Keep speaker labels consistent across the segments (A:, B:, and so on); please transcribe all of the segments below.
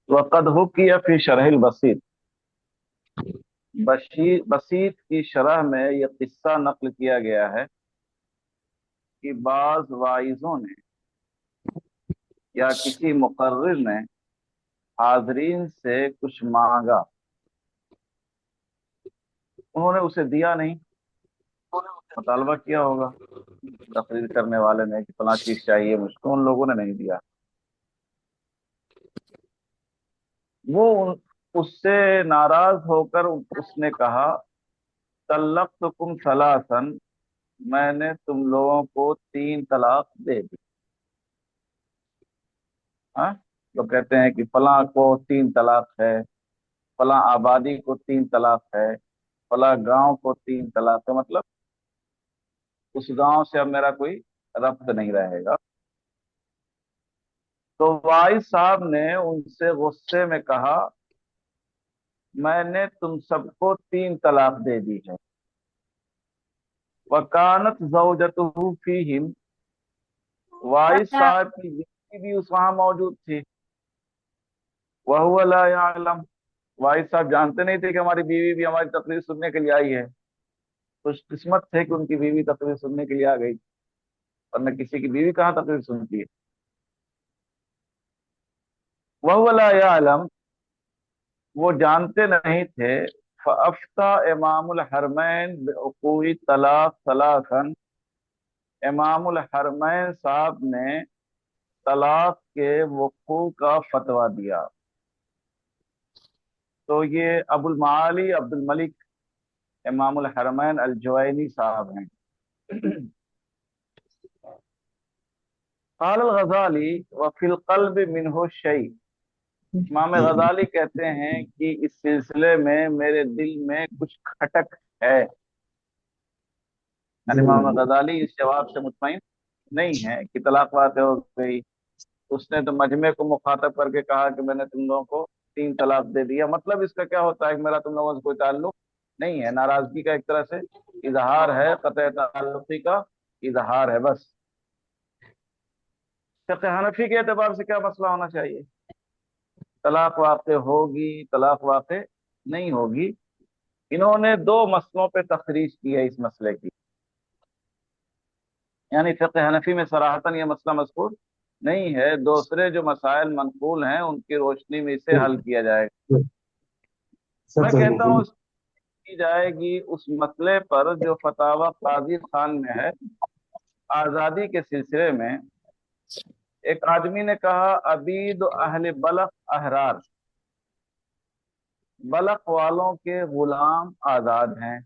A: वक़द हुकिया फी शरहिल बसीत, बसीत की शरह में यह किस्सा नक्ल किया गया है कि बाज वाइजों ने या किसी मुकर्रिर ने हाजरीन से कुछ मांगा, उन्होंने उसे दिया नहीं। मुतालबा किया होगा तकरीर करने वाले ने कि फला चीज चाहिए मुझको, उन लोगों ने नहीं दिया। वो उससे नाराज होकर उसने कहा, तल्लक़्तुकुम सलासन, मैंने तुम लोगों को 3 तलाक दे दी। हाँ, तो कहते हैं कि फला को 3 तलाक है, फला आबादी को 3 तलाक है, फला गांव को 3 तलाक है, मतलब उस गांव से अब मेरा कोई रब्त नहीं रहेगा। तो वाइस साहब ने उनसे गुस्से में कहा, मैंने तुम सबको 3 तलाक दे दी है। वकानत ज़ौजतुहु फीहिम, वाइस साहब की बीवी भी उस वहां मौजूद थी। वहुवा ला यालम, वाइस साहब जानते नहीं थे कि हमारी बीवी भी हमारी तकरीर सुनने के लिए आई है। खुशकिस्मत थे कि उनकी बीवी तकरीर सुनने के लिए आ गई, वरना किसी की बीवी कहाँ तकरीर सुनती है। वहुवा ला यालम, वो जानते नहीं थे। फअफ्ता इमामुल हरमैन बिउक़ूइ तलाक सलासन, इमामुल हरमैन साहब ने तलाक के वक़ू का फतवा दिया। तो ये अबुल माली अब्दुल मलिक इमामुल हरमैन अल जुवैनी साहब हैं। क़ाल अल गज़ाली व फ़िल क़ल्बि मिन्हु शै, इमाम गजाली कहते हैं कि इस सिलसिले में मेरे दिल में कुछ खटक है। यानी इमाम गजाली इस जवाब से मुतमईन नहीं है कि तलाक वाक़ हो गई। उसने तो मजमे को मुखातब करके कहा कि मैंने तुम लोगों को 3 तलाक दे दिया, मतलब इसका क्या होता है कि मेरा तुम लोगों से कोई ताल्लुक नहीं है। नाराजगी का एक तरह से इजहार है, कतई ताल्लुकी का इजहार है बस। फिक़्ह हनफी के एतबार से क्या मसला होना चाहिए, तलाक वाक़ होगी तलाक वाक़ नहीं होगी। इन्होंने 2 मसलों पे तखरीज की है इस मसले की, यानी फिक़्ह हनफी में सराहतन ये मसला मज़कूर नहीं है। दूसरे जो मसाइल मनकूल हैं उनकी रोशनी में इसे हल किया जाएगा। मैं कहता हूँ की जाएगी उस मसले पर जो फतावा काजी खान में है। आज़ादी के सिलसिले में एक आदमी ने कहा, अबीद अहले बलख अहरार, बलख वालों के गुलाम आज़ाद हैं।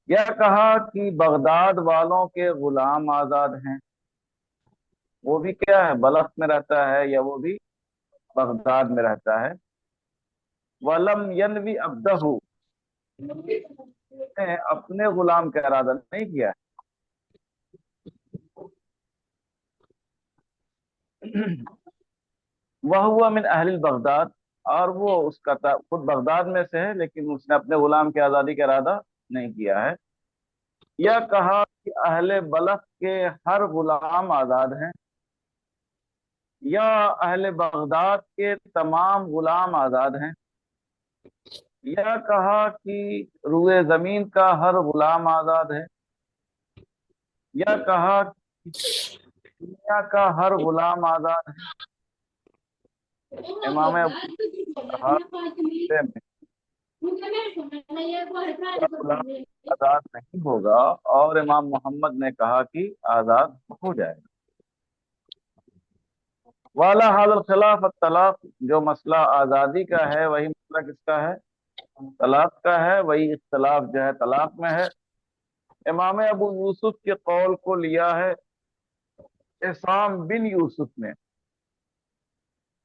A: या कहा कि बगदाद वालों के गुलाम आज़ाद हैं, वो भी क्या है, बलख में रहता है या वो भी बगदाद में रहता है। वलम यनवी अब्दहू, ने अपने गुलाम का इरादा नहीं किया। वह हुआ मिन अहलिल बगदाद, और वो उसका खुद बगदाद में से है लेकिन उसने अपने गुलाम की आज़ादी का इरादा नहीं किया है। या कहा कि अहले बलख के हर गुलाम आज़ाद हैं, या अहले बगदाद के तमाम गुलाम आज़ाद हैं। या कहा कि रुए जमीन का हर गुलाम आज़ाद है। या कहा कि दुनिया का हर गुलाम आज़ाद है। इमाम अबू कहा में गुलाम आज़ाद नहीं होगा, और इमाम मोहम्मद ने कहा कि आज़ाद हो जाएगा। वाला हाल खिलाफ तलाक, जो मसला आज़ादी का है वही मसला किसका है, तलाक का है। वही इख्तलाफ जो है तलाक में है। इमाम अबू यूसुफ के कौल को लिया है इसाम बिन यूसुफ ने।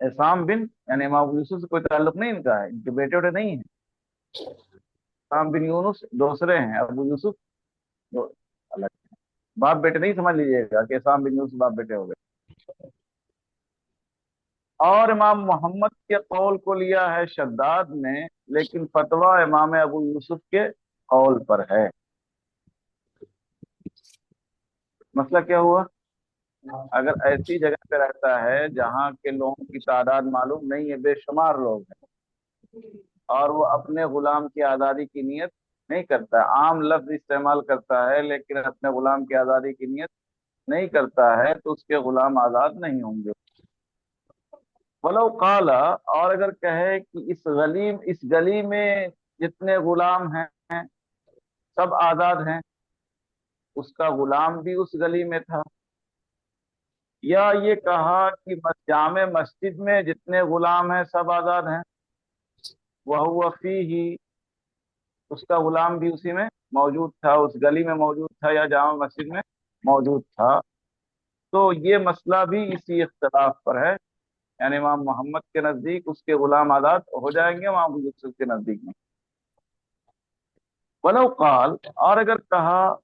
A: इसाम बिन यानी इमाम अबू यूसुफ से कोई ताल्लुक नहीं इनका है, इनके बेटे उटे नहीं है। इसाम बिन यूनुस दूसरे हैं, अबू यूसुफ दो अलग। बाप बेटे नहीं समझ लीजिएगा कि इसाम बिन यूसुफ बाप बेटे हो गए। और इमाम मोहम्मद के कौल को लिया है शद्दाद ने, लेकिन फतवा इमाम अबू यूसुफ के कौल पर है। मसला क्या हुआ? अगर ऐसी जगह पे रहता है जहाँ के लोगों की तादाद मालूम नहीं है, बेशुमार लोग हैं, और वो अपने गुलाम की आज़ादी की नीयत नहीं करता, आम लफ्ज इस्तेमाल करता है लेकिन अपने गुलाम की आज़ादी की नीयत नहीं करता है, तो उसके गुलाम आज़ाद नहीं होंगे। वलो काला, और अगर कहे कि इस गली में जितने गुलाम हैं सब आज़ाद हैं, उसका गुलाम भी उस गली में था। या ये कहा कि जामे मस्जिद में जितने गुलाम हैं सब आज़ाद हैं, वह हुआ फीही, उसका गुलाम भी उसी में मौजूद था, उस गली में मौजूद था या जामा मस्जिद में मौजूद था। तो ये मसला भी इसी इख्तलाफ पर है, यानी इमाम मोहम्मद के नजदीक उसके गुलाम आजाद हो जाएंगे, इमाम अबू यूसुफ के नजदीक में। वलो काल, और अगर कहा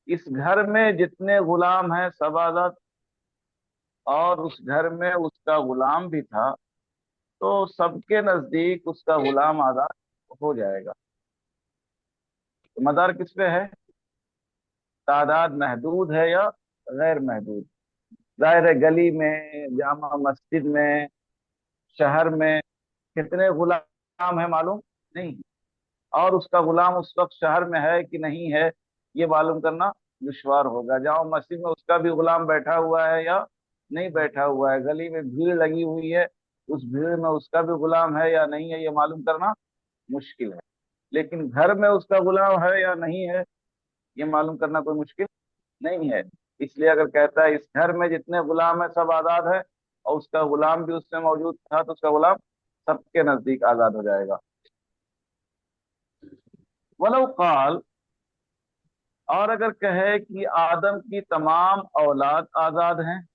A: इस घर में जितने गुलाम हैं सब आजाद, और उस घर में उसका गुलाम भी था, तो सबके नजदीक उसका गुलाम आजाद हो जाएगा। तो मदार किस पे है? तादाद महदूद है या गैर महदूद? जाहिर है गली में, जामा मस्जिद में, शहर में कितने गुलाम है मालूम नहीं, और उसका गुलाम उस वक्त शहर में है कि नहीं है ये मालूम करना दुश्वार होगा। जामा मस्जिद में उसका भी गुलाम बैठा हुआ है या नहीं बैठा हुआ है, गली में भीड़ लगी हुई है, उस भीड़ में उसका भी गुलाम है या नहीं है, ये मालूम करना मुश्किल है। लेकिन घर में उसका गुलाम है या नहीं है, ये मालूम करना कोई मुश्किल नहीं है। इसलिए अगर कहता है इस घर में जितने गुलाम है सब आजाद है, और उसका गुलाम भी उसमें मौजूद था, तो उसका गुलाम सबके नजदीक आजाद हो जाएगा। वलो काल, और अगर कहे कि आदम की तमाम औलाद आजाद हैं,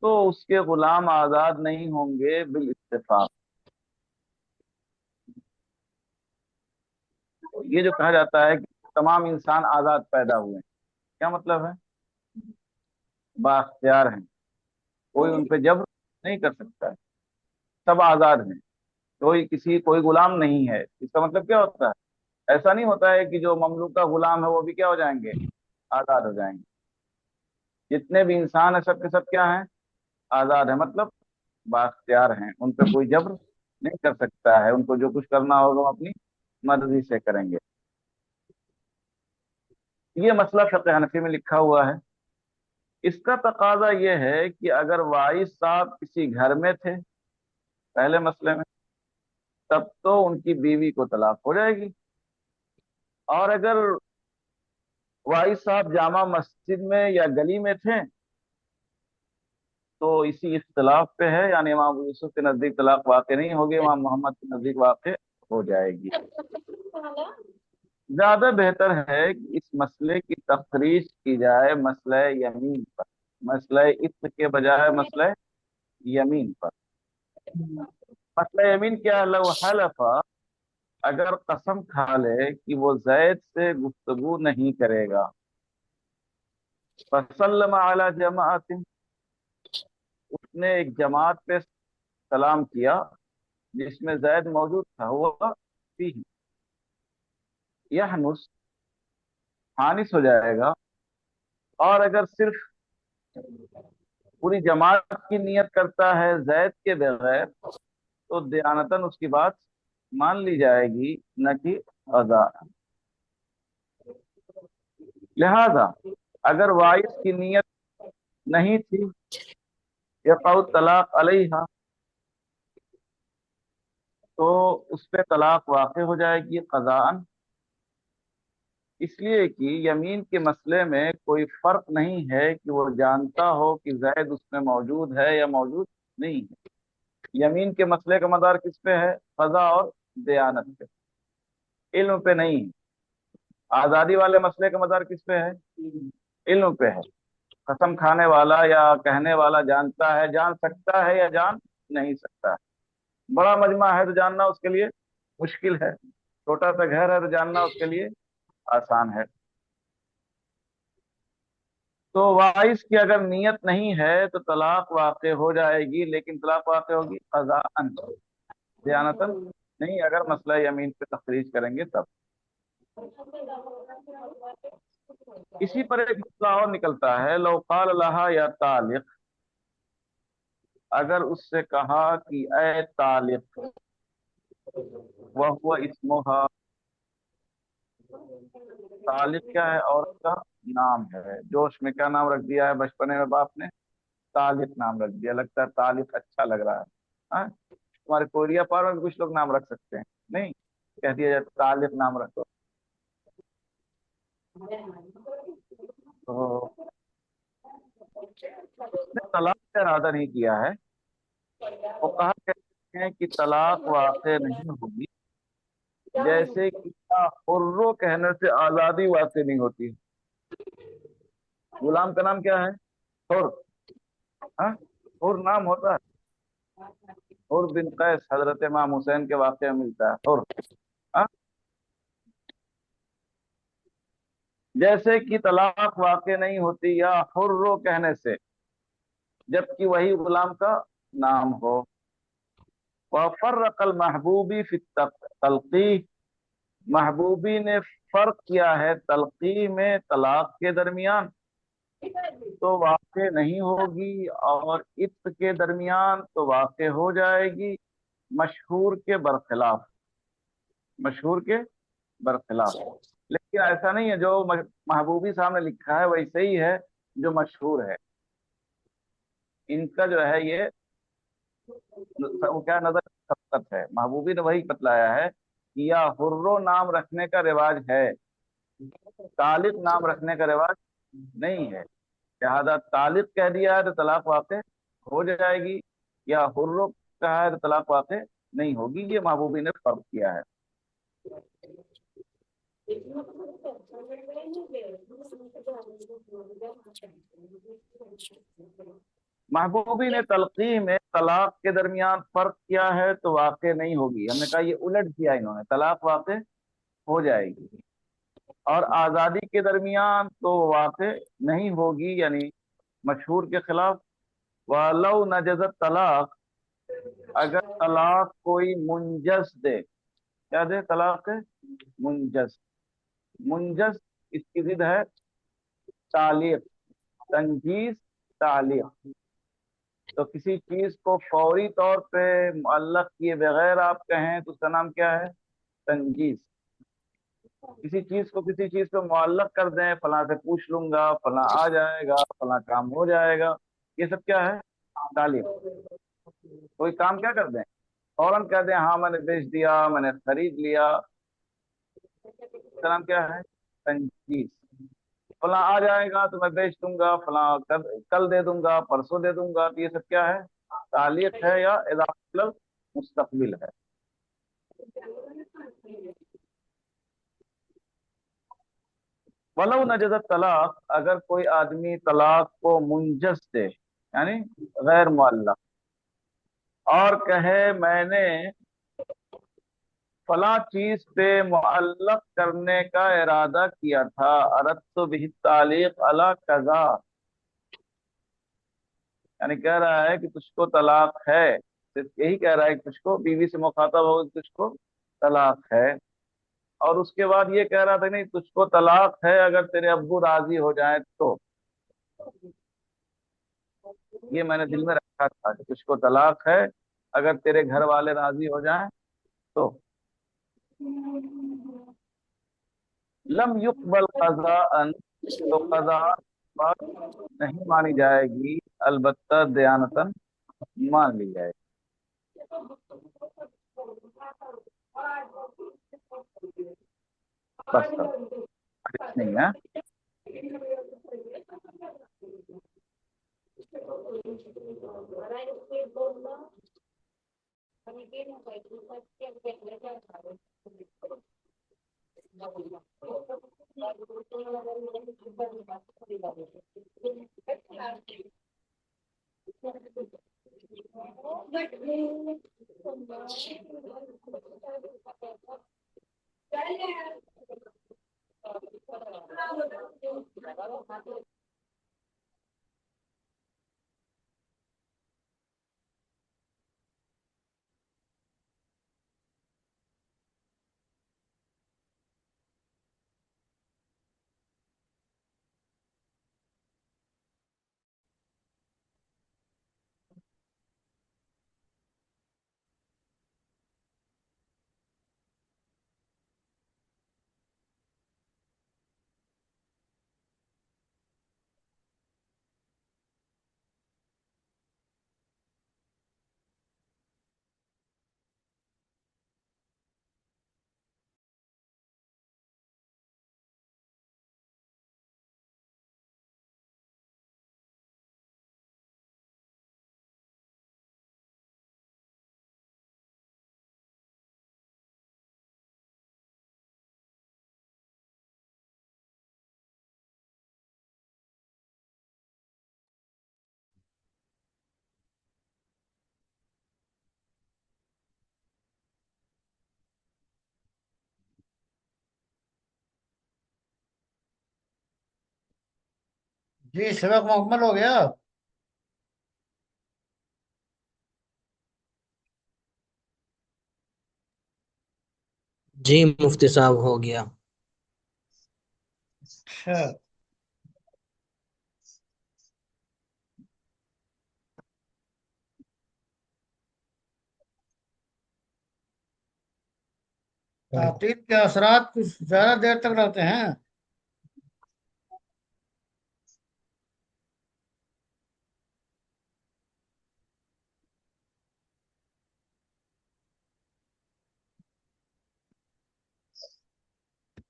A: तो उसके गुलाम आजाद नहीं होंगे बिल इत्तेफाक। ये जो कहा जाता है कि तमाम इंसान आजाद पैदा हुए हैं, क्या मतलब है? बाख्तियार हैं, कोई उन पे जब्र नहीं कर सकता है, सब आजाद हैं, कोई गुलाम नहीं है। इसका मतलब क्या होता है? ऐसा नहीं होता है कि जो ममलूका गुलाम है वो भी क्या हो जाएंगे, आजाद हो जाएंगे। जितने भी इंसान है सब के सब क्या हैं, आजाद है, मतलब बाख्तियार हैं, उन पर कोई जब्र नहीं कर सकता है, उनको जो कुछ करना होगा वो अपनी मर्जी से करेंगे। ये मसला फिक़्ह हनफी में लिखा हुआ है। इसका तकाजा ये है कि अगर वाइस साहब किसी घर में थे पहले मसले में, तब तो उनकी बीवी को तलाक हो जाएगी। और अगर वाइस साहब जामा मस्जिद में या गली में थे, तो इसी इख्तलाफ पे है, यानी इमाम अबू यूसुफ के नजदीक तलाक वाक़ नहीं होगी, इमाम मोहम्मद के नजदीक वाक़ हो जाएगी। ज्यादा बेहतर है कि इस मसले की तखरीज की जाए मसला यमीन पर, मसला इत्क के बजाय मसला यमीन पर। मसला यमीन क्या है? लव हलफा, अगर कसम खा ले कि वो जैद से गुफ्तगू नहीं करेगा, फसल्लम अला जमाअतिन, उसने एक जमात पे सलाम किया जिसमें जैद मौजूद था, हुआ फीही, यहनुस, हानिस हो जाएगा। और अगर सिर्फ पूरी जमात की नियत करता है जैद के बगैर, तो दयानतन उसकी बात मान ली जाएगी, न कि अदा। लिहाजा अगर वाइस की नियत नहीं थी, यक़अ तलाक अलैहा, तो उस पे तलाक वाक़ हो जाएगी क़ज़ाअन। इसलिए कि यमीन के मसले में कोई फर्क नहीं है कि वो जानता हो कि जैद उसमें मौजूद है या मौजूद नहीं है। यमीन के मसले का मदार किस पे है? क़ज़ा और दयानत पे, इल्म पे नहीं। आज़ादी वाले मसले का मदार किस पे है? इल्म पे है। कसम खाने वाला या कहने वाला जानता है, जान सकता है या जान नहीं सकता है। बड़ा मजमा है तो जानना उसके लिए मुश्किल है, छोटा सा घर है तो जानना उसके लिए आसान है। تو वाइस की अगर नीयत नहीं है तो तलाक वाक़ हो जाएगी, लेकिन तलाक वाक़ होगी क़ज़ाअन, ज़ियानतन नहीं। अगर मसला यमीन पे तखरीज करेंगे तब। इसी पर एक मसला और निकलता है, लौ क़ाल लहा या तालिक, अगर उससे कहा कि ए तालिक, वह हुआ इस्मुहा, तालिक क्या है? औरत का नाम है। जोश में क्या नाम रख दिया है बचपने में बाप ने? तालिक नाम रख दिया। लगता है तालिक अच्छा लग रहा है। हाँ? तुम्हारे कोरिया पार में भी कुछ लोग नाम रख सकते हैं, नहीं कह दिया जाए तालिक नाम रखो। तो उसने तलाक का इरादा नहीं किया है। वो कहा कहते हैं कि तलाक वाक़ नहीं होगी, जैसे कि हुर्रो कहने से आजादी वाक़ नहीं होती। गुलाम का नाम क्या है? हुर। हाँ, हुर नाम होता है। हुर बिन कैस हजरत इमाम हुसैन के वाक़े में मिलता है हुर। हाँ? जैसे कि तलाक वाक़ नहीं होती या हुर्रो कहने से, जबकि वही गुलाम का नाम हो। वफ़र्रक़ल महबूबी फी तलक़ी, महबूबी ने फर्क किया है तलक़ी में, तलाक के दरमियान तो वाक़ नहीं होगी, और इत्त के दरमियान तो वाक़ हो जाएगी, मशहूर के बरखिलाफ, मशहूर के बरखिलाफ। लेकिन ऐसा नहीं है, जो महबूबी साहब ने लिखा है वैसे ही है जो मशहूर है। इनका जो है ये वो क्या नजर सबकत है। महबूबी ने वही बतलाया है कि या हुर्रो नाम रखने का रिवाज है, तालिक नाम रखने का रिवाज नहीं है। लिहाजा तालिक कह दिया है तो तलाक वाक़ हो जाएगी, या हुर्रो कहा है तो तलाक वाक़ नहीं होगी। ये महबूबी ने फर्क किया है। महबूबी ने तलक़ी में तलाक के दरमियान फर्क किया है तो वाक़ नहीं होगी। हमने कहा ये उलट किया इन्होंने, तलाक वाक़ हो जाएगी, और आज़ादी के दरमियान तो वाक़ नहीं होगी, यानी मशहूर के खिलाफ। वलौ नजज़त तलाक, अगर तलाक कोई मुंजस दे, क्या दे? तलाक मुंजस। मुंजस इसकी जिद है तालीक, तंजीज, तालीक। तो किसी चीज को फौरी तौर पे मुअल्लक किए बगैर आप कहें तो उसका नाम क्या है? तंजीज। किसी चीज को किसी चीज पे मुअल्लक कर दें, फलां से पूछ लूंगा, फलां आ जाएगा, फलां काम हो जाएगा, ये सब क्या है? तालीक। कोई काम क्या कर दें, फौरन कह दें हाँ मैंने बेच दिया, मैंने खरीद लिया, इसका नाम क्या है? तंजीज। फलां आ जाएगा तो मैं बेच दूंगा, फलां कल दे दूंगा, परसों दे दूंगा, तो ये सब क्या है? तालीक है, या इदाफा मुस्तकबिल है। वलो नजत तलाक, अगर कोई आदमी तलाक को मुंजस दे, यानी गैर मुअल्लक, और कहे मैंने फला चीज पे मुअल्लक करने का इरादा किया था, अरदतु बिही तालीक अला कजा, यानी कह रहा है कि तुझको तलाक है, सिर्फ यही कह रहा है कि तुझको बीवी से मुखातब हो, तुझको तलाक है। और उसके बाद ये कह रहा था नहीं तुझको तलाक है अगर तेरे अब्बू राजी हो जाए तो। ये मैंने दिल में रखा था कि तुझको तलाक है अगर तेरे घर वाले राजी हो जाएं तो। लम युकबल कज़ाअन, तो कज़ा बात नहीं मानी जाएगी, अलबत्ता दयानतन मान ली जाएगी। बस तब नहीं है।
B: جی سبق مکمل ہو گیا۔
C: جی مفتی صاحب ہو گیا۔
B: اچھا، تعطیل کے اثرات کچھ زیادہ دیر تک رہتے ہیں؟